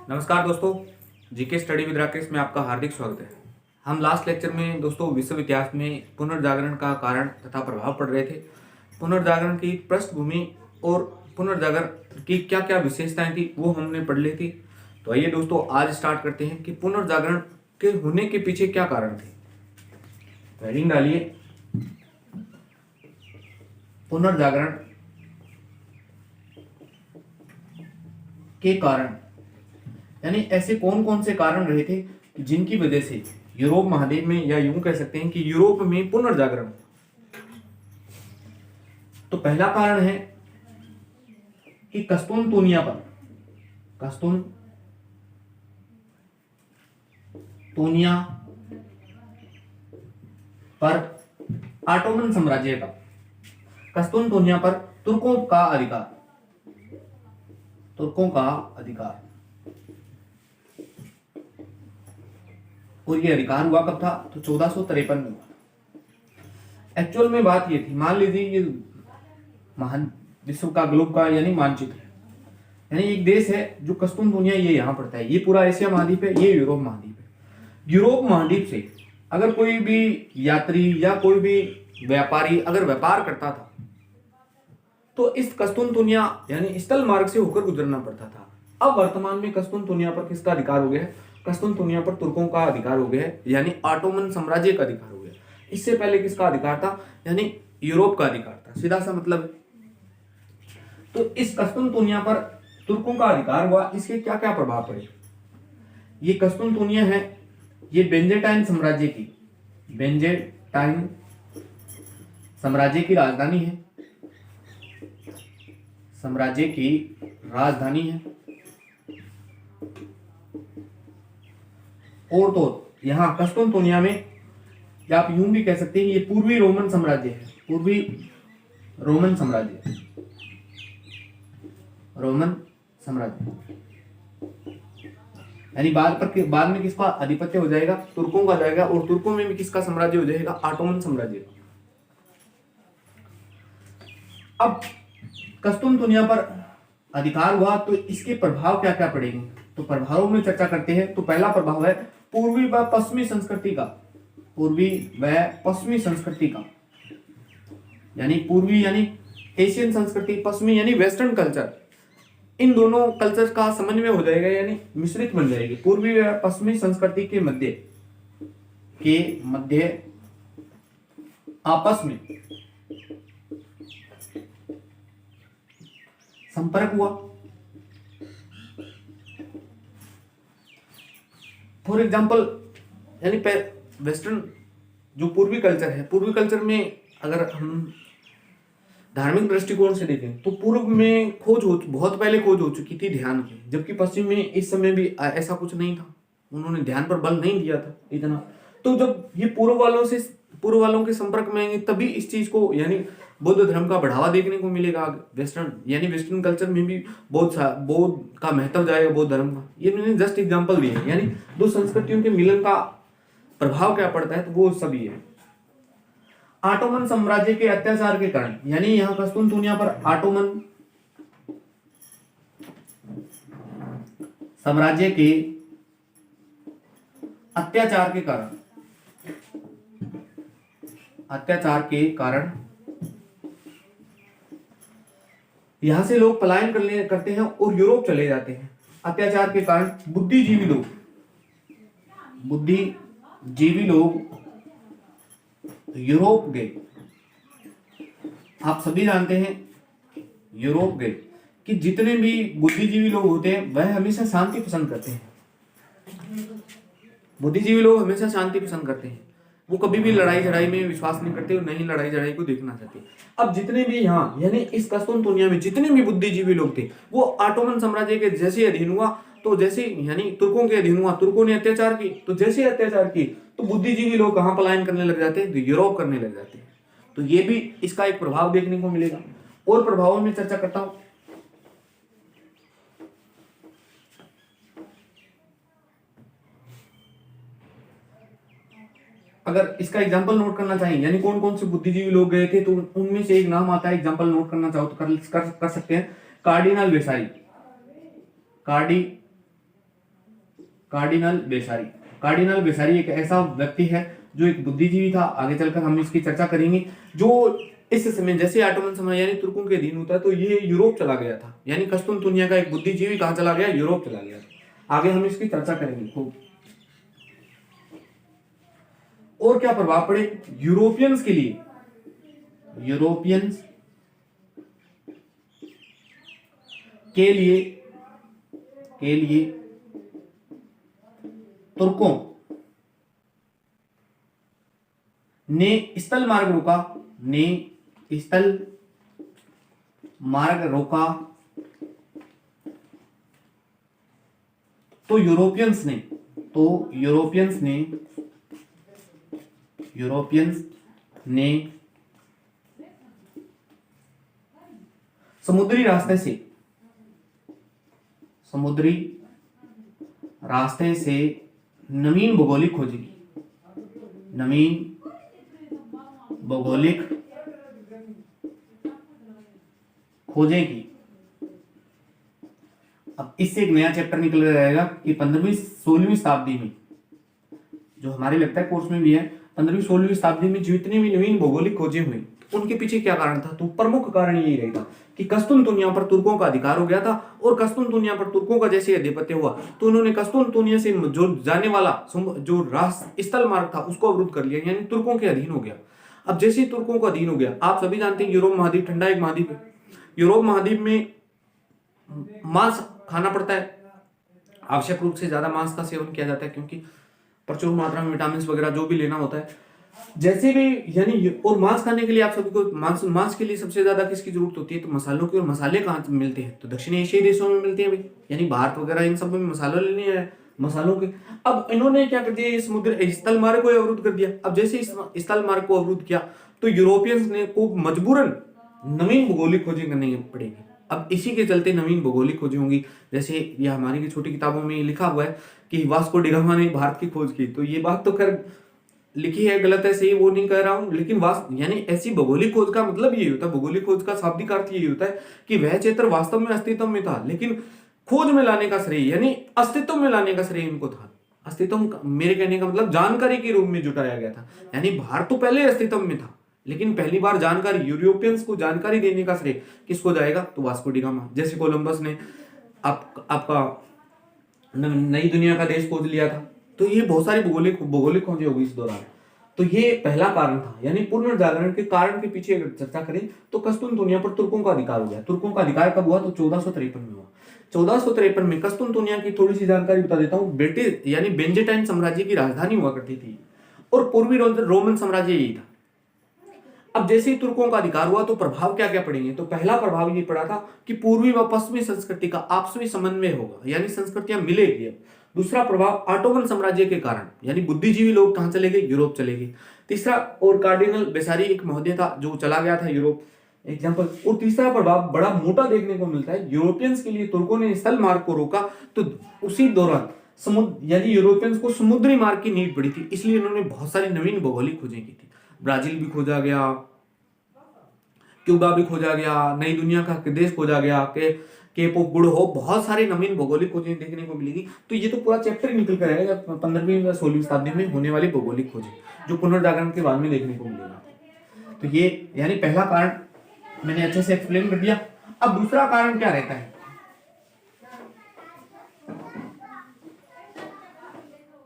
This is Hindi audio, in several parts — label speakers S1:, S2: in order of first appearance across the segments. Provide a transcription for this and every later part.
S1: नमस्कार दोस्तों, जीके स्टडी विद राकेश में आपका हार्दिक स्वागत है। हम लास्ट लेक्चर में दोस्तों विश्व इतिहास में पुनर्जागरण का कारण तथा प्रभाव पढ़ रहे थे। पुनर्जागरण की पृष्ठभूमि और पुनर्जागरण की क्या क्या विशेषताएं थी वो हमने पढ़ ली थी। तो आइए दोस्तों आज स्टार्ट करते हैं कि पुनर्जागरण के होने के पीछे क्या कारण थे। हेडिंग डालिए, पुनर्जागरण के कारण, यानी ऐसे कौन कौन से कारण रहे थे जिनकी वजह से यूरोप महाद्वीप में, या यूं कह सकते हैं कि यूरोप में पुनर्जागरण। तो पहला कारण है कि कस्तूनतुनिया पर ऑटोमन साम्राज्य का, कस्तूनतुनिया पर तुर्कों का अधिकार। और ये अधिकार हुआ कब था? तो 1453 में हुआ। एक्चुअल में बात ये थी, मान लीजिए ये महान विश्व का ग्लोब का यानी मानचित्र है, यानी एक देश है जो कस्तूनतुनिया ये यहाँ पड़ता है, ये पूरा एशिया महाद्वीप है, ये यूरोप महाद्वीप है। यूरोप महाद्वीप से अगर कोई भी यात्री या कोई भी व्यापारी अगर व्यापार करता था तो इस कस्तूनतुनिया यानी स्थल मार्ग से होकर गुजरना पड़ता था। अब वर्तमान में कस्तूनतुनिया पर किसका अधिकार हो गया है? कस्तूनतुनिया पर तुर्कों का अधिकार हो गया है, यानी ऑटोमन साम्राज्य का अधिकार हो गया। इससे पहले किसका अधिकार था? यानी यूरोप का अधिकार था, सीधा सा मतलब है। तो इस कस्तूनतुनिया पर तुर्कों का अधिकार हुआ, इसके क्या क्या प्रभाव पड़े? ये कस्तूनतुनिया है, ये बेंजेटाइन साम्राज्य की राजधानी है, और तो यहां कस्तूनतुनिया में, या आप यूं भी कह सकते हैं, ये पूर्वी रोमन साम्राज्य है, रोमन साम्राज्य, यानी बाद में किसका आधिपत्य हो जाएगा? तुर्कों का जाएगा, और तुर्कों में भी किसका साम्राज्य हो जाएगा? ऑटोमन साम्राज्य। अब कस्तूनतुनिया पर अधिकार हुआ तो इसके प्रभाव क्या क्या पड़ेंगे? तो प्रभावों में चर्चा करते हैं। तो पहला प्रभाव है पूर्वी व पश्चिमी संस्कृति का, यानी पूर्वी यानी एशियन संस्कृति, पश्चिमी यानी वेस्टर्न कल्चर, इन दोनों कल्चर का समन्वय हो जाएगा, यानी मिश्रित बन जाएगी। पूर्वी व पश्चिमी संस्कृति के मध्य आपस में संपर्क हुआ। फॉर एग्जाम्पल, यानी वेस्टर्न जो पूर्वी कल्चर है, पूर्वी कल्चर में अगर हम धार्मिक दृष्टिकोण से देखें तो पूर्व में बहुत पहले खोज हो चुकी थी ध्यान की, जबकि पश्चिम में इस समय भी ऐसा कुछ नहीं था, उन्होंने ध्यान पर बल नहीं दिया था इतना। तो जब ये पूर्व वालों के संपर्क में आएंगे तभी इस चीज को, यानी बौद्ध धर्म का बढ़ावा देखने को मिलेगा। वेस्टर्न कल्चर में भी बौद्ध का महत्व जाएगा, बौद्ध धर्म का। ये मैंने जस्ट एग्जांपल दिए, यानी दो संस्कृतियों के मिलन का प्रभाव क्या पड़ता है, तो वो सभी है। ऑटोमन साम्राज्य के अत्याचार के कारण, यानी यहाँ कस्तूनतुनिया पर ऑटोमन साम्राज्य के अत्याचार के कारण यहां से लोग पलायन करते हैं और यूरोप चले जाते हैं। अत्याचार के कारण बुद्धिजीवी लोग यूरोप गए। आप सभी जानते हैं यूरोप गए कि जितने भी बुद्धिजीवी लोग होते हैं वह हमेशा शांति पसंद करते हैं। वो कभी भी लड़ाई झड़ाई में विश्वास नहीं करते और नहीं लड़ाई झड़ाई को देखना चाहते। अब जितने भी यहाँ यानी इस कस्तूनतुनिया में जितने भी बुद्धिजीवी लोग थे वो ऑटोमन साम्राज्य के जैसे अधीन हुआ, तो जैसे यानी तुर्कों के अधीन हुआ, तुर्कों ने अत्याचार की, तो जैसे अत्याचार की तो बुद्धिजीवी लोग कहाँ पलायन करने लग जाते हैं? तो यूरोप करने लग जाते हैं। तो ये भी इसका एक प्रभाव देखने को मिलेगा। और प्रभावों में चर्चा करता हूं। अगर इसका एग्जांपल नोट करना चाहिए, यानी कौन कौन से बुद्धिजीवी लोग गए थे, तो उनमें से एक नाम आता है, एग्जांपल नोट करना चाहो तो कर सकते हैं। कार्डिनल कार्डिनल बेसारी। कार्डिनल बेसारी एक ऐसा व्यक्ति है जो एक बुद्धिजीवी था, आगे चलकर हम इसकी चर्चा करेंगे, जो इस समय जैसे ऑटोमन साम्राज्य यानी तुर्कों के अधीन होता है तो ये यूरोप चला गया था, यानी कस्तुनतुनिया का एक बुद्धिजीवी कहाँ चला गया, यूरोप चला गया था। आगे हम इसकी चर्चा करेंगे खूब। और क्या प्रभाव पड़े यूरोपियंस के लिए, यूरोपियंस के लिए तुर्कों ने स्थल मार्ग रोका तो यूरोपियंस ने समुद्री रास्ते से नवीन भौगोलिक खोजें की। अब इससे एक नया चैप्टर निकल जाएगा कि 15वीं-16वीं शताब्दी में, जो हमारे लगता है कोर्स में भी है, 15वीं-16वीं शताब्दी में जितनी भी नवीन भौगोलिक खोजें हुई उनके पीछे क्या कारण था, तो प्रमुख कारण यही रहेगा कि कस्तुनतुनिया पर तुर्कों का अधिकार हो गया था, और कस्तुनतुनिया पर तुर्कों का जैसे आधिपत्य हुआ तो उन्होंने कस्तुनतुनिया से जो जाने वाला जो स्थल मार्ग था उसको अवरुद्ध कर लिया, यानी तुर्कों के अधीन हो गया। अब जैसे ही तुर्कों को अधीन हो गया, आप सभी जानते हैं यूरोप महाद्वीप ठंडा एक महाद्वीप है, यूरोप महाद्वीप में मांस खाना पड़ता है, आवश्यक रूप से ज्यादा मांस का सेवन किया जाता है क्योंकि प्रचुर मात्रा में विटामिन वगैरह जो भी लेना होता है, जैसे भी यानी, और मांस खाने के लिए आप सभी को मांस के लिए सबसे ज्यादा किसकी जरूरत होती है, तो मसालों की। और मसाले कहाँ मिलते हैं, तो दक्षिण एशियाई देशों में मिलते हैं भाई, यानी भारत वगैरह इन सब में मसालों लेने हैं मसालों के। अब इन्होंने क्या कर दिया, ये समुद्र स्थल मार्ग को अवरुद्ध कर दिया। अब जैसे इस स्थल मार्ग को अवरुद्ध किया तो यूरोपियंस ने को मजबूरन नवीन भौगोलिक खोजें करनी पड़ेगी। अब इसी के चलते नवीन भौगोलिक खोजें होंगी, जैसे ये हमारी की छोटी किताबों में लिखा हुआ है कि वास्को डी गामा ने भारत की खोज की, तो ये बात तो खैर लिखी है, गलत है सही वो नहीं कह रहा हूं, लेकिन यानी ऐसी भौगोलिक खोज का मतलब यही होता है, भौगोलिक खोज का शाब्दिक अर्थ यही होता है कि वह क्षेत्र वास्तव में अस्तित्व में था, लेकिन खोज में लाने का श्रेय यानी अस्तित्व में लाने का श्रेय इनको था। अस्तित्व मेरे कहने का मतलब जानकारी के रूप में जुटाया गया था, यानी भारत तो पहले अस्तित्व में था, लेकिन पहली बार जानकारी, यूरोपियंस को जानकारी देने का श्रेय किसको जाएगा, तो वास्को डी गामा। जैसे कोलंबस ने आपका नई दुनिया का देश खोज लिया था, तो ये बहुत सारी भौगोलिक खोजें होगी इस दौरान। तो ये पहला कारण था, यानी पुनर्जागरण के कारण के पीछे अगर चर्चा करें तो कस्तुनतुनिया पर तुर्कों का अधिकार हो गया। तुर्कों का अधिकार कब हुआ, तो 1453 में हुआ। 1453 में कस्तुनतुनिया की थोड़ी सी जानकारी बता देता हूँ। ब्रिटिश यानी बेंजेटाइन साम्राज्य की राजधानी हुआ करती थी, और पूर्वी रोमन साम्राज्य यही था। अब जैसे ही तुर्कों का अधिकार हुआ तो प्रभाव क्या क्या पड़ेंगे, तो पहला प्रभाव ये पड़ा था कि पूर्वी व पश्चिमी संस्कृति का आपसी समन्वय होगा, यानी संस्कृतियां मिलेगी। दूसरा प्रभाव ऑटोमन साम्राज्य के कारण, यानी बुद्धिजीवी लोग कहां चले गए, यूरोप चले गए। तीसरा, और कार्डिनल बेसारी एक महोदय था जो चला गया था यूरोप, एग्जाम्पल। और तीसरा प्रभाव बड़ा मोटा देखने को मिलता है, यूरोपियंस के लिए तुर्कों ने स्थल मार्ग को रोका, तो उसी दौरान समुद्र यानी यूरोपियंस को समुद्री मार्ग की नीड पड़ी थी, इसलिए उन्होंने बहुत सारी नवीन भौगोलिक खोजें की थी। ब्राजील भी खोजा गया, क्यूबा भी खोजा गया, नई दुनिया का देश खोजा गया, केप ऑफ गुड होप, बहुत सारी नवीन भौगोलिक खोजें देखने को मिलेगी। तो ये तो पूरा चैप्टर ही निकल कर आएगा 15वीं या 16वीं शताब्दी में होने वाली भौगोलिक खोजें, जो पुनर्जागरण के बाद में देखने को मिलेगा। तो ये यानी पहला कारण मैंने अच्छे से एक्सप्लेन कर दिया। अब दूसरा कारण क्या रहता है,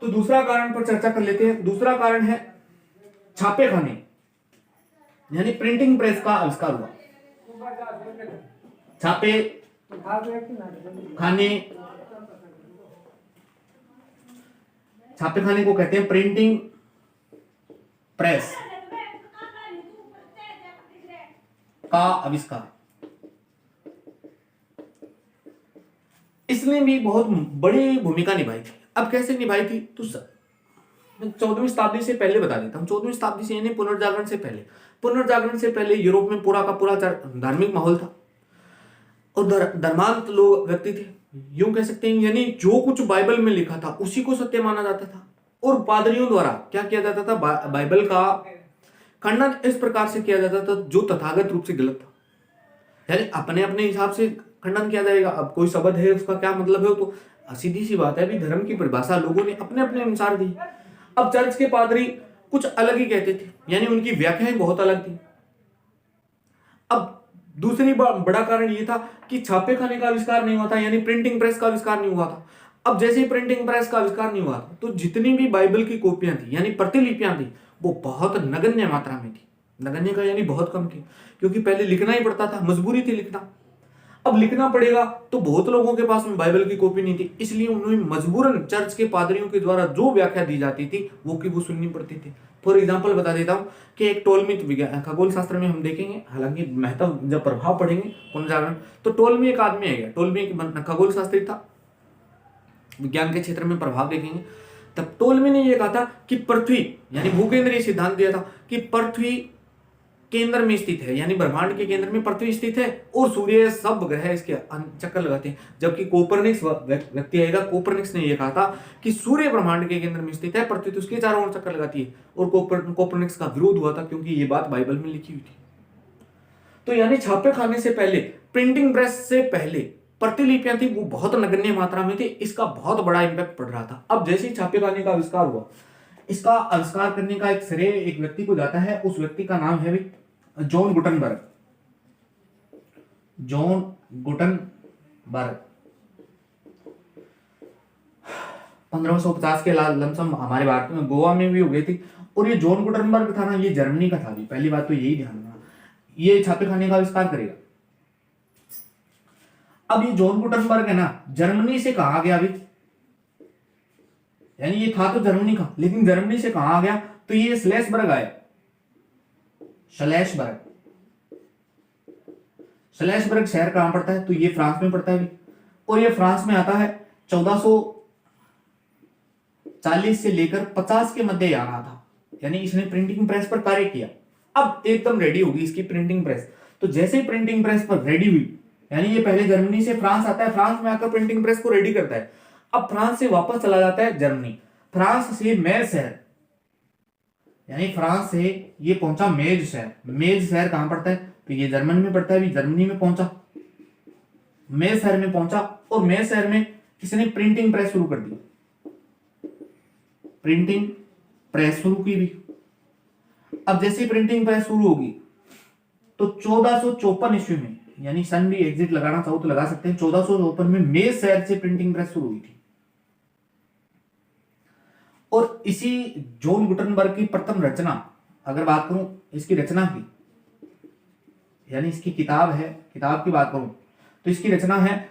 S1: तो दूसरा कारण पर चर्चा कर लेते हैं। दूसरा कारण है छापे खाने, यानी प्रिंटिंग प्रेस का आविष्कार हुआ। छापे खाने को कहते हैं प्रिंटिंग प्रेस का आविष्कार। इसने भी बहुत बड़ी भूमिका निभाई थी। अब कैसे निभाई थी, तो 14वीं शताब्दी से पहले बता देता हूं। 14वीं शताब्दी से यानी पुनर्जागरण से पहले यूरोप में पूरा का पूरा धार्मिक माहौल था, और धर्मांत लोग व्यक्ति थे, यूं कह सकते हैं, यानी जो कुछ बाइबल में लिखा था उसी को सत्य माना जाता था। और पादरियों द्वारा क्या किया जाता था, बाइबल का खंडन इस प्रकार से किया जाता था जो तथागत रूप से गलत था, यानी अपने अपने हिसाब से खंडन किया जाएगा। अब कोई शब्द है उसका क्या मतलब है, तो सीधी सी बात है, अभी धर्म की परिभाषा लोगों ने अपने अपने अनुसार दी। अब चर्च के पादरी कुछ अलग ही कहते थे, यानी उनकी व्याख्याएं बहुत अलग थी। अब दूसरी बड़ा कारण ये था कि छापे खाने का आविष्कार नहीं हुआ था, यानी प्रिंटिंग प्रेस का आविष्कार नहीं हुआ था। अब जैसे ही प्रिंटिंग प्रेस का आविष्कार नहीं हुआ था, तो जितनी भी बाइबल की कॉपियां थी यानी प्रतिलिपियां थी, वो बहुत नगण्य मात्रा में थी। नगण्य का यानी बहुत कम थी, क्योंकि पहले लिखना ही पड़ता था, मजबूरी थी लिखना। अब लिखना पड़ेगा तो बहुत लोगों के पास में बाइबल की कॉपी नहीं थी, इसलिए उन्हें मजबूरन चर्च के पादरियों के द्वारा जो व्याख्या दी जाती थी वो सुननी पड़ती थी। फॉर एग्जाम्पल बता देता हूं कि एक टोलमी विज्ञान खगोल शास्त्र में हम देखेंगे, हालांकि महत्व जब प्रभाव पढ़ेंगे पुनर्जागरण, तो टोलमी एक आदमी है गया, टोलमी एक खगोल शास्त्री था, विज्ञान के क्षेत्र में प्रभाव देखेंगे। तब टोलमी ने यह कहा था कि पृथ्वी यानी भूकेंद्रीय सिद्धांत दिया था कि पृथ्वी केंद्र में स्थित है, यानी ब्रह्मांड के केंद्र में पृथ्वी स्थित है और सूर्य सब ग्रह इसके चक्कर लगाते हैं। जबकि कोपरनिक्स व्यक्ति आएगा, कोपरनिक्स ने यह कहा था कि सूर्य ब्रह्मांड के केंद्र में स्थित है, पृथ्वी तो उसके चारों ओर चक्कर लगाती है। और कोपरनिक्स का विरोध हुआ था, क्योंकि ये बात बाइबल में लिखी हुई थी। तो यानी छापे खाने से पहले, प्रिंटिंग प्रेस से पहले प्रतिलिपियां थी, वो बहुत नगण्य मात्रा में थी, इसका बहुत बड़ा इंपैक्ट पड़ रहा था। अब जैसे ही छापे खाने का आविष्कार हुआ, इसका आविष्कार करने का एक श्रेय एक व्यक्ति को जाता है, उस व्यक्ति का नाम है जॉन गुटनबर्ग। जॉन गुटनबर्ग 1550 के लमसम हमारे भारत में गोवा में भी हुए थे। और ये जॉन गुटनबर्ग था ना, ये जर्मनी का था भी, पहली बात तो यही ध्यान रखना, ये छापे खाने का आविष्कार करेगा। अब ये जॉन गुटनबर्ग है ना, जर्मनी से कहा गया अभी, यानी ये था तो जर्मनी का, लेकिन जर्मनी से कहा आ गया, तो ये स्लेसबर्ग आया, स्लेसबर्ग शहर कहां पड़ता है, तो ये फ्रांस में पड़ता है। और ये फ्रांस में आता है 1440 से लेकर 50 के मध्य आ रहा था, यानी इसने प्रिंटिंग प्रेस पर कार्य किया। अब एकदम रेडी होगी इसकी प्रिंटिंग प्रेस। तो जैसे ही प्रिंटिंग प्रेस पर रेडी हुई, यानी ये पहले जर्मनी से फ्रांस आता है, फ्रांस में आकर प्रिंटिंग प्रेस को रेडी करता है। अब फ्रांस से वापस चला जाता है जर्मनी, फ्रांस से मेज शहर, यानी फ्रांस से ये पहुंचा मेज शहर। मेज शहर कहां पड़ता है, तो ये जर्मनी में पड़ता है, भी जर्मनी में पहुंचा, मेज शहर में पहुंचा, और मेज शहर में किसने प्रिंटिंग प्रेस शुरू कर दी, प्रिंटिंग प्रेस शुरू की भी। अब जैसे प्रिंटिंग प्रेस शुरू होगी, तो 1454 ईस्वी में, यानी सन भी एग्जिट लगाना चाहो तो लगा सकते हैं, 1454 में मेज शहर से प्रिंटिंग प्रेस शुरू हुई थी। और इसी जॉन गुटनबर्ग की प्रथम रचना, अगर बात करूं इसकी रचना की, यानी इसकी किताब है, किताब की बात करूं तो इसकी रचना है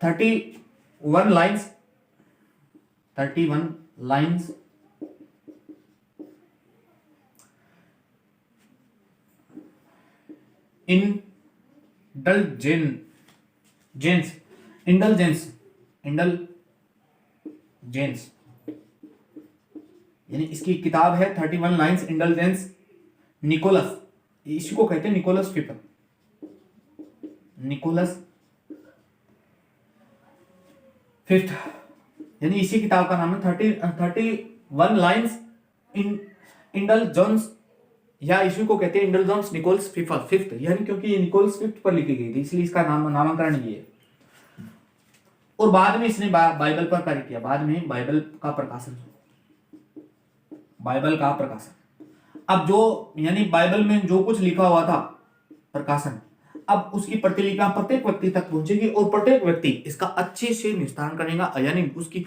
S1: 31 लाइन्स इंडलजेंस, यानी इसकी किताब है 31 लाइन्स इंडलजेंस निकोलस, इसको कहते हैं निकोलस फिफ्थ, यानी इसी किताब का नाम है 31 लाइन्स इंडलजेंस, या इसी को कहते हैं इंडलजेंस निकोलस फिफ्थ, यानी क्योंकि ये निकोलस फिफ्थ पर लिखी गई थी, इसलिए इसका नामकरण ये है। और बाद में इसने बाइबल पर कार्य किया, बाद में बाइबल का प्रकाशन। अब जो यानी बाइबल में जो कुछ लिखा हुआ था प्रकाशन, अब उसकी प्रतिलिपियां प्रत्येक व्यक्ति तक पहुंचेगी और प्रत्येक व्यक्ति इसका अच्छे से निस्तारण करेगा, यानी उसकी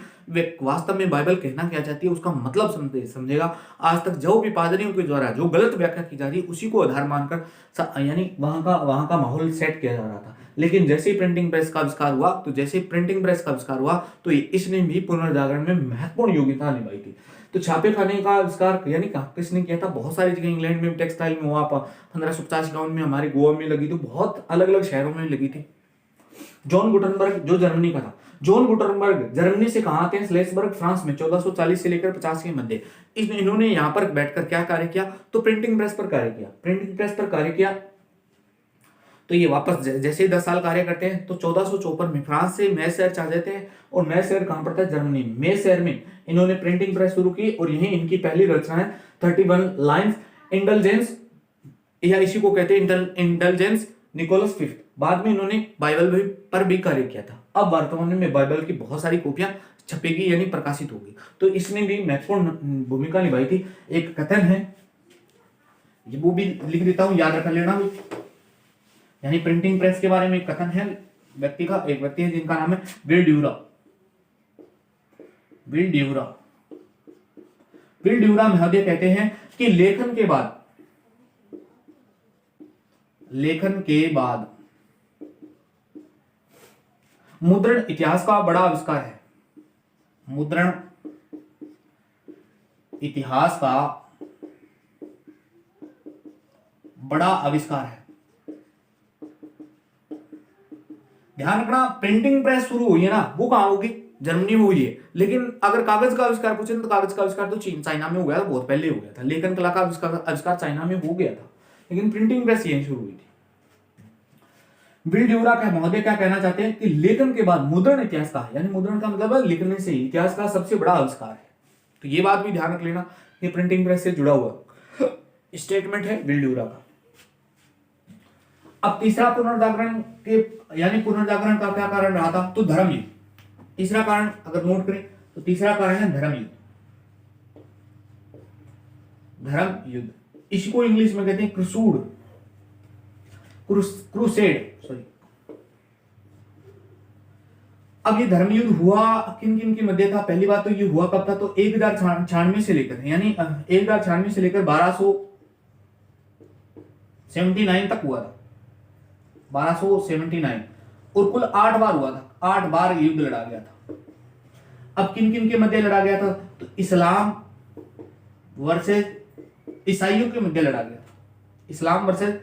S1: वास्तव में बाइबल कहना क्या चाहती है उसका मतलब समझेगा। आज तक जो भी पादरियों के द्वारा जो गलत व्याख्या की जा रही है उसी को आधार मानकर यानी वहां का माहौल सेट किया जा रहा था। लेकिन जैसे ही प्रिंटिंग प्रेस का आविष्कार हुआ, तो इसने भी पुनर्जागरण में महत्वपूर्ण योग्यता निभाई थी। तो छापे खाने का आविष्कार यानी किसने किया था, बहुत सारी जगह, इंग्लैंड में टेक्सटाइल में हुआ, 1550 में हमारे गोवा में लगी, तो बहुत अलग अलग शहरों में लगी थी। जॉन गुटनबर्ग जो जर्मनी का था, जॉन गुटनबर्ग जर्मनी से कहां आते हैं, स्लेसबर्ग फ्रांस में 1440 से लेकर 50 के मध्य। इन्होंने यहां पर बैठकर क्या कार्य किया, तो प्रिंटिंग प्रेस पर कार्य किया। तो ये वापस जैसे 10 साल कार्य करते हैं, तो 1454 में फ्रांस से मेज शहर चले जाते हैं, और मेज शहर कहां पड़ता है, जर्मनी में। मेज शहर में इन्होंने प्रिंटिंग प्रेस शुरू की, और यही इनकी पहली रचना है 31 लाइन्स इंडलजेंस, या इसी को कहते हैं इंडलजेंस निकोलस फिफ्थ। बाद में इन्होंने बाइबल पर भी कार्य किया था। अब वर्तमान में बाइबल की बहुत सारी कॉपियां छपेगी यानी प्रकाशित होगी, तो इसने भी महत्वपूर्ण भूमिका निभाई थी। एक कथन है, ये वो भी लिख देता हूं, याद रख लेना भी, यानी प्रिंटिंग प्रेस के बारे में एक कथन है। एक व्यक्ति है जिनका नाम है विल ड्यूरा। विल ड्यूरा महोदय कहते हैं कि लेखन के बाद मुद्रण इतिहास का बड़ा आविष्कार है। मुद्रण इतिहास का बड़ा आविष्कार है। ध्यान रखना, प्रिंटिंग प्रेस शुरू हुई है ना, वो कहां होगी? जर्मनी में हुई है। लेकिन अगर कागज का आविष्कार पूछे तो कागज का आविष्कार तो चाइना में हो गया था, बहुत पहले हो गया था। लेखन कला का आविष्कार चाइना में हो गया था, लेकिन प्रिंटिंग प्रेस यहीं शुरू हुई थी। विल ड्यूरा का महोदय क्या कहना चाहते हैं कि लेखन के बाद मुद्रण इतिहास का, यानी मुद्रण का मतलब है लिखने से ही, इतिहास का सबसे बड़ा आविष्कार है। तो ये बात भी ध्यान रख लेना, ये प्रिंटिंग प्रेस से जुड़ा हुआ स्टेटमेंट है विल ड्यूरा का। अब तीसरा पुनर्जागरण का क्या कारण रहा था? तो धर्म युद्ध। तीसरा कारण अगर नोट करें तो तीसरा कारण है धर्म युद्ध। इसको इंग्लिश में कहते हैं क्रूसेड। अब ये धर्म युद्ध हुआ किन किन के मध्य था? पहली बात तो ये हुआ कब था? तो 1096 से लेकर, यानी 1096 से लेकर 1279 तक हुआ था। 1279, और कुल 8 बार हुआ था। 8 बार युद्ध लड़ा गया था। अब किन किन के मध्य लड़ा गया था? तो इस्लाम वर्सेस ईसाइयों के मध्य लड़ा गया था। इस्लाम वर्सेस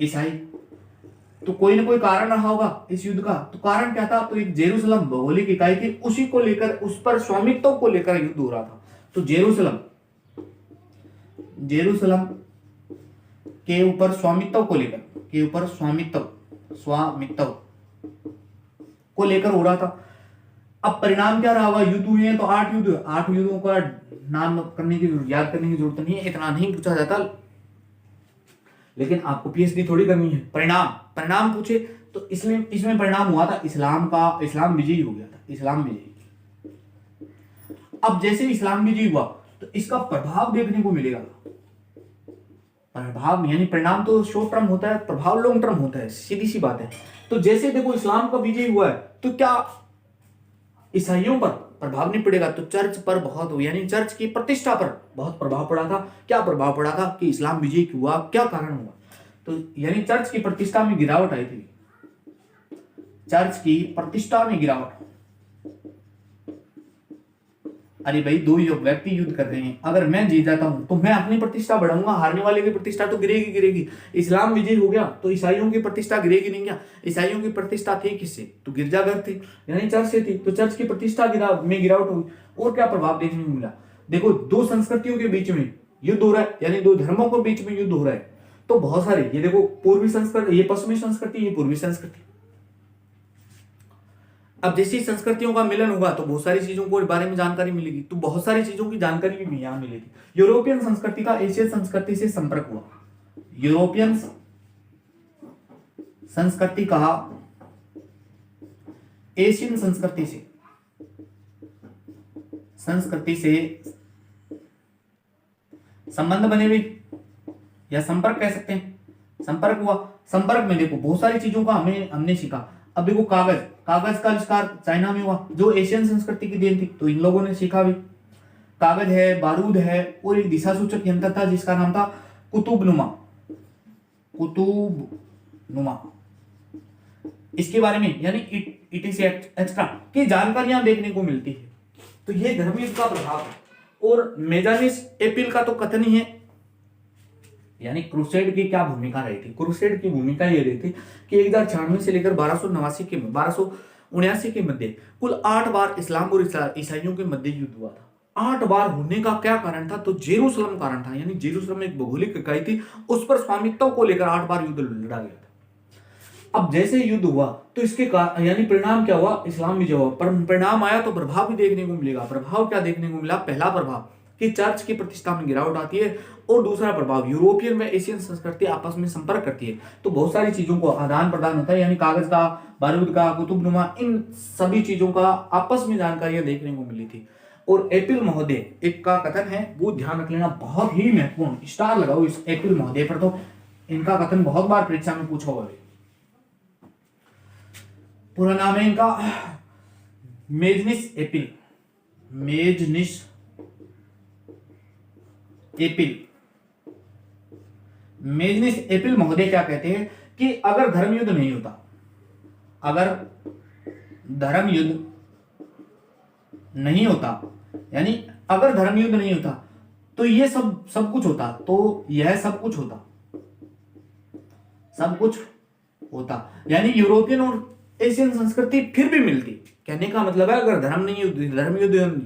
S1: ईसाई। तो कोई ना कोई कारण रहा होगा इस युद्ध का। तो कारण क्या था? तो एक जेरूसलम भौगोलिक इकाई थी, उसी को लेकर, उस पर स्वामित्व को लेकर युद्ध हो रहा था। तो जेरूसलम के ऊपर स्वामित्व को लेकर हो रहा था। अब परिणाम क्या रहा? युद्ध हुए हैं तो 8 युद्धों का नाम याद करने की जरूरत नहीं है, इतना नहीं पूछा जाता। लेकिन आपको पीएचडी थोड़ी करनी है। परिणाम पूछे तो इसमें परिणाम हुआ था इस्लाम विजयी हो गया था। अब जैसे इस्लाम विजयी हुआ तो इसका प्रभाव देखने को मिलेगा। प्रभाव यानी परिणाम तो शॉर्ट टर्म होता है, प्रभाव लॉन्ग टर्म होता है, सीधी सी बात है। तो जैसे देखो इस्लाम का विजय हुआ है तो क्या ईसाइयों पर प्रभाव नहीं पड़ेगा? तो चर्च पर यानी चर्च की प्रतिष्ठा पर बहुत प्रभाव पड़ा था। क्या प्रभाव पड़ा था कि इस्लाम विजय हुआ? क्या कारण हुआ? तो यानी चर्च की प्रतिष्ठा में गिरावट आई थी। चर्च की प्रतिष्ठा में गिरावट। अरे भाई, दो व्यक्ति युद्ध कर रहे हैं, अगर मैं जीत जाता हूं तो मैं अपनी प्रतिष्ठा बढ़ाऊंगा, हारने वाले की प्रतिष्ठा तो गिरेगी। इस्लाम विजय हो गया तो ईसाइयों की प्रतिष्ठा गिरेगी नहीं क्या? ईसाइयों की प्रतिष्ठा थी किससे? तो गिरजाघर थी, यानी चर्च से थी। तो चर्च की प्रतिष्ठा में गिरावट हुई। और क्या प्रभाव देखने को मिला? देखो, दो संस्कृतियों के बीच में युद्ध हो रहा है, यानी दो धर्मों के बीच में युद्ध हो रहा है। तो बहुत सारे, ये देखो, पूर्वी संस्कृति, ये पश्चिमी संस्कृति, ये पूर्वी संस्कृति। अब जैसी संस्कृतियों का मिलन होगा तो बहुत सारी चीजों के बारे में जानकारी मिलेगी। तो बहुत सारी चीजों की जानकारी भी यहां मिलेगी। यूरोपियन संस्कृति का एशियन संस्कृति से संपर्क हुआ। यूरोपियन संस्कृति का एशियन संस्कृति से संबंध बने हुए, या संपर्क कह सकते हैं। संपर्क हुआ। संपर्क में देखो बहुत सारी चीजों का हमने सीखा। अब देखो, कागज का आविष्कार चाइना में हुआ, जो एशियन संस्कृति की देन थी। तो इन लोगों ने सीखा भी। कागज है, बारूद है, और एक दिशा सूचक यंत्र था जिसका नाम था कुतुबनुमा। इसके बारे में, यानी इट इज एक्स्ट्रा की जानकारियां देखने को मिलती है। तो ये धर्मयुद्ध का प्रभाव है। और मेजानिस एपिल का तो कथन ही है, यानी क्रूसेड की क्या भूमिका रही थी? क्रूसेड की भूमिका ये रही थी कि 1096 से लेकर 1279 के मध्य कुल 8 बार इस्लाम और ईसाइयों के मध्य युद्ध हुआ था। 8 बार होने का क्या कारण था? तो जेरूसलम कारण था, यानी जेरूसलम एक भौगोलिक इकाई थी, उस पर स्वामित्व को लेकर 8 बार युद्ध लड़ा गया था। अब जैसे युद्ध हुआ तो इसके यानी परिणाम क्या हुआ? इस्लाम विजय हुआ। परिणाम आया तो प्रभाव भी देखने को मिलेगा। प्रभाव क्या देखने को मिला? पहला प्रभाव कि चर्च की प्रतिष्ठा में गिरावट आती है, और दूसरा प्रभाव यूरोपियन व एशियन संस्कृति आपस में संपर्क करती है। तो बहुत सारी चीजों को आदान प्रदान होता है, यानी कागज का, बारूद का, कुतुबनुमा, इन सभी चीजों का आपस में जानकारियां देखने को मिली थी। और एपिल महोदय एक का कथन है, वो ध्यान रख लेना, बहुत ही महत्वपूर्ण, स्टार लगाओ इस एपिल महोदय पर, तो इनका कथन बहुत बार परीक्षा में पूछा हुआ है। पूरा नाम है इनका मेजनिस एपिल, मेजनिस एपिल। मेजनिस एपिल महोदय क्या कहते हैं कि अगर धर्म युद्ध नहीं होता, अगर धर्म युद्ध नहीं होता, यानी अगर धर्म युद्ध नहीं होता तो ये सब कुछ होता, तो यह सब कुछ होता, सब कुछ होता, यानी यूरोपियन और एशियन संस्कृति फिर भी मिलती। कहने का मतलब है अगर धर्म युद्ध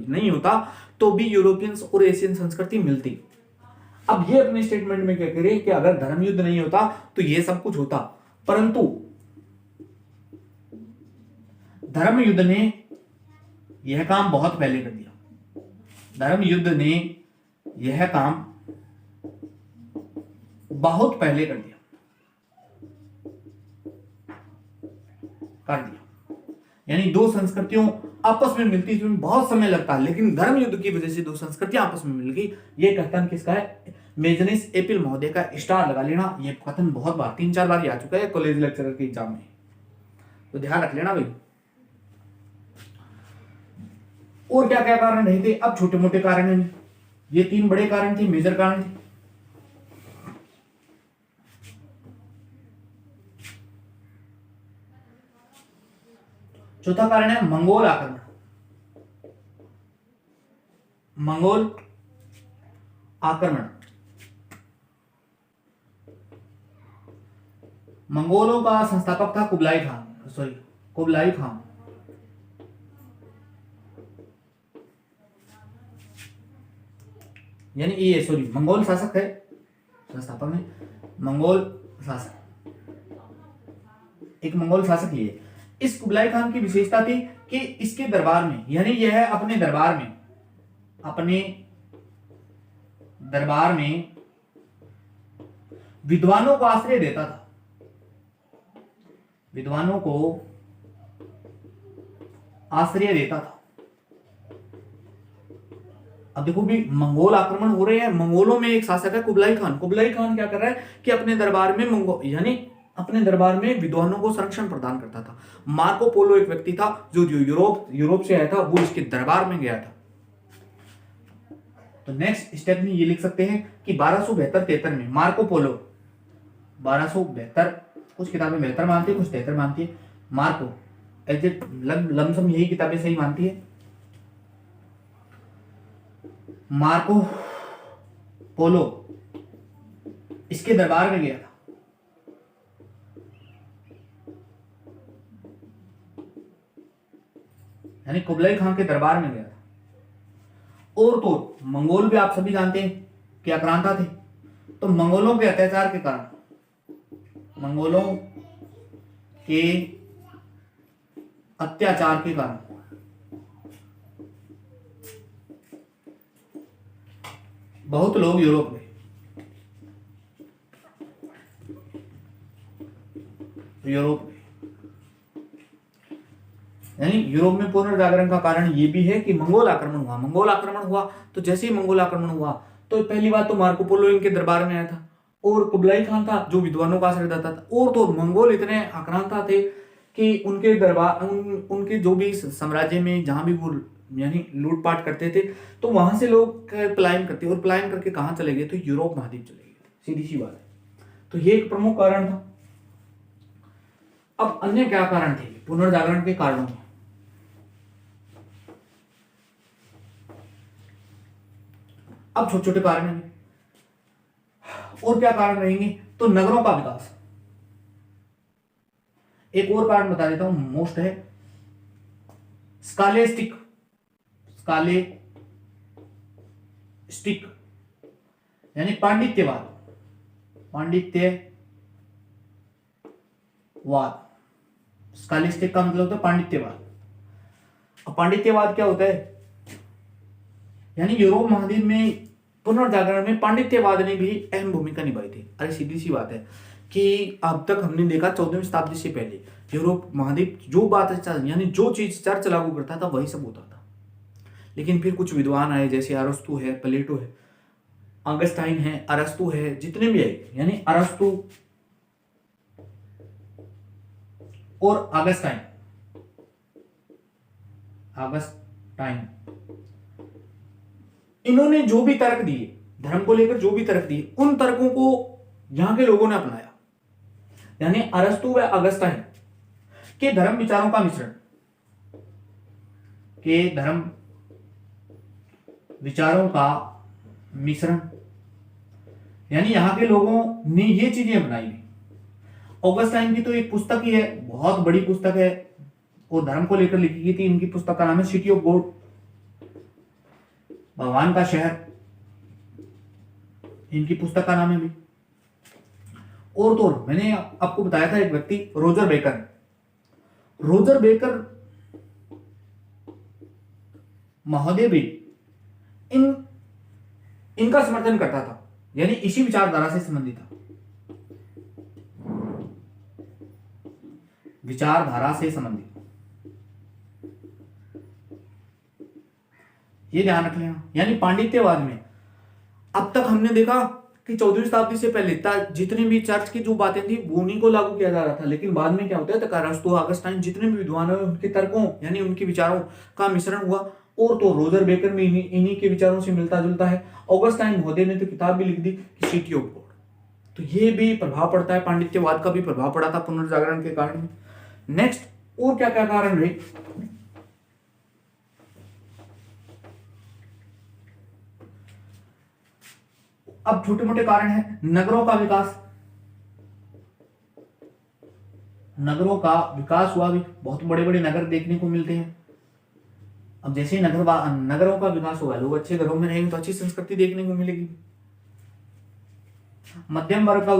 S1: नहीं होता तो भी यूरोपियंस और एशियन संस्कृति मिलती। अब ये अपने स्टेटमेंट में क्या कह रहे हैं कि अगर धर्म युद्ध नहीं होता तो ये सब कुछ होता, परंतु धर्म युद्ध ने यह काम बहुत पहले कर दिया। धर्म युद्ध ने यह काम बहुत पहले कर दिया। यानी दो संस्कृतियों आपस में मिलती, इसमें बहुत समय लगता है, लेकिन धर्म युद्ध की वजह से दो संस्कृतियां आपस में मिल गई। ये कथन किसका है? मेजनिस एपिल महोदय का, स्टार लगा लेना। ये कथन बहुत बार, 3-4 बार आ चुका है कॉलेज लेक्चरर के एग्जाम में, तो ध्यान रख लेना भाई। और क्या क्या कारण नहीं थे? अब छोटे मोटे कारण हैं, ये 3 बड़े कारण थे, मेजर कारण थे। चौथा कारण है मंगोल आक्रमण। मंगोल आक्रमण, मंगोलों का संस्थापक था कुबलाई खान। यानी ये मंगोल शासक है, संस्थापक में मंगोल शासक, एक मंगोल शासक ही है। इस कुबलाई खान की विशेषता थी कि इसके दरबार में, यानी यह अपने दरबार में विद्वानों को आश्रय देता था, विद्वानों को आश्रय देता था। अब देखो भी मंगोल आक्रमण हो रहे हैं, मंगोलों में एक शासक है कुबलाई खान। कुबलाई खान क्या कर रहा है कि अपने दरबार में अपने दरबार में विद्वानों को संरक्षण प्रदान करता था। मार्को पोलो एक व्यक्ति था जो यूरोप से आया था, वो इसके दरबार में गया था। तो नेक्स्ट स्टेप में ये लिख सकते हैं कि 1272-73 में मार्को पोलो, 1272, कुछ किताबें 72 मानती है, कुछ 73 मानती है। मार्को लमसम यही किताबें सही मानती है। मार्को पोलो इसके दरबार में गया था। यानी कुबलाई खान के दरबार में गया था। और तो मंगोल भी आप सभी जानते हैं कि आक्रांता थे, तो मंगोलों के अत्याचार के कारण, मंगोलों के अत्याचार के कारण बहुत लोग यूरोप गए। यानी यूरोप में पुनर्जागरण का कारण ये भी है कि मंगोल आक्रमण हुआ। तो जैसे ही मंगोल आक्रमण हुआ तो पहली बात तो मार्को पोलो इनके दरबार में आया था, और कुबलाई खान था जो विद्वानों का आश्रय देता था। और तो मंगोल इतने आक्रांता थे कि उनके दरबार, उनके जो भी साम्राज्य में जहां भी वो यानी लूटपाट करते थे, तो वहां से लोग पलायन करते, और पलायन करके कहां चले गए? तो यूरोप महाद्वीप चले गए, सीधी सी बात है। तो ये एक प्रमुख कारण था। अब अन्य क्या कारण थे पुनर्जागरण के कारणों में? अब छोटे छोटे कारण हैं, और क्या कारण रहेंगे? तो नगरों का विकास। एक और कारण बता देता हूं, मोस्ट है स्कालेस्टिक यानी पांडित्यवाद। स्कालिस्टिक का मतलब होता है पांडित्यवाद। अब पांडित्यवाद क्या होता है? यानी यूरोप महाद्वीप में पुनर्जागरण में पांडित्यवाद ने भी अहम भूमिका निभाई थी। अरे सीधी सी बात है कि अब तक हमने देखा 14वीं शताब्दी से पहले यूरोप महाद्वीप जो बात यानी जो चीज चर्च लागू करता था वही सब होता था। लेकिन फिर कुछ विद्वान आए, जैसे अरस्तु है, प्लेटो है, ऑगस्टाइन है, अरस्तु है, जितने भी आए, यानी अरस्तु और ऑगस्टाइन इन्होंने जो भी तर्क दिए, धर्म को लेकर जो भी तर्क दिए, उन तर्कों को यहां के लोगों ने अपनाया। यानी अरस्तु व ऑगस्टाइन के धर्म विचारों का मिश्रण, यानी यहां के लोगों ने ये चीजें अपनाई। ऑगस्टाइन की तो एक पुस्तक ही है, बहुत बड़ी पुस्तक है, वो धर्म को लेकर लिखी गई थी। इनकी पुस्तक का नाम है सिटी ऑफ गॉड, भगवान का शहर, इनकी पुस्तक का नाम है भी। और तो मैंने आपको बताया था एक व्यक्ति रोजर बेकर महोदय भी इनका समर्थन करता था, यानी इसी विचारधारा से संबंधित था। ये ध्यान रख लेना। यानी पांडित्यवाद में अब तक हमने देखा कि 14वीं शताब्दी से पहले जितनी भी चर्च की जो बातें थी वो उन्हीं को लागू किया जा रहा था। लेकिन बाद में क्या होता है, अरस्तु, ऑगस्टाइन, जितने भी विद्वान है उनके तर्कों यानी उनके विचारों का मिश्रण हुआ। और तो रोजर बेकर में इन्हीं के विचारों से मिलता जुलता है। ऑगस्टाइन महोदय ने तो किताब भी लिख दी कि सिटी ऑफ गॉड। तो ये भी प्रभाव पड़ता है, पांडित्यवाद का भी प्रभाव पड़ा था पुनर्जागरण के कारण। नेक्स्ट और क्या क्या कारण रहे, अब छोटे मोटे कारण है। नगरों का विकास हुआ भी, बहुत बड़े बड़े नगर देखने को मिलते हैं। अब जैसे नगरों का विकास हुआ, लोग अच्छे घरों में रहेंगे तो अच्छी संस्कृति देखने को मिलेगी। मध्यम वर्ग का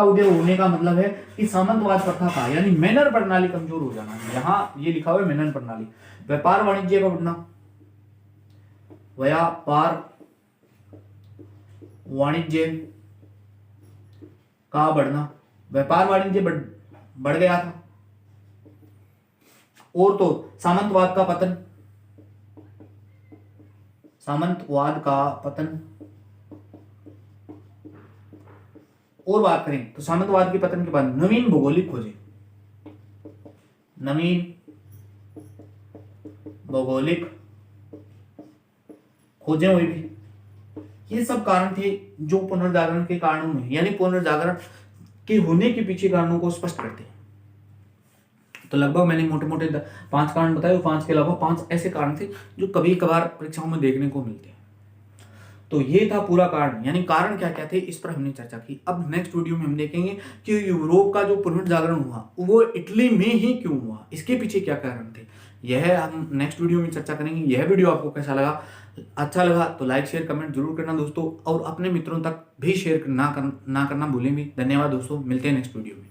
S1: उदय होने का मतलब है कि सामंतवाद प्रथा का यानी मैनर प्रणाली कमजोर हो जाना। यहां ये लिखा हुआ है मैनर प्रणाली। व्यापार वाणिज्य का बढ़ना, व्यापार वाणिज्य बढ़ गया था। और तो सामंतवाद का पतन। और बात करें तो सामंतवाद के पतन के बाद नवीन भौगोलिक खोजें हुई भी। ये सब कारण थे जो पुनर्जागरण के कारणों में, यानी पुनर्जागरण के होने के पीछे कारणों को स्पष्ट करते हैं। तो लगभग मैंने मोटे मोटे 5 कारण बताए, 5 के अलावा 5 ऐसे कारण थे जो कभी कभार परीक्षाओं में देखने को मिलते हैं। तो ये था पूरा कारण, यानी कारण क्या क्या थे इस पर हमने चर्चा की। अब नेक्स्ट वीडियो में हम देखेंगे कि यूरोप का जो पुनर्जागरण हुआ वो इटली में ही क्यों हुआ, इसके पीछे क्या कारण थे, यह हम नेक्स्ट वीडियो में चर्चा करेंगे। यह वीडियो आपको कैसा लगा, अच्छा लगा तो लाइक शेयर कमेंट जरूर करना दोस्तों, और अपने मित्रों तक भी शेयर ना करना भूलें भी। धन्यवाद दोस्तों, मिलते हैं नेक्स्ट वीडियो में।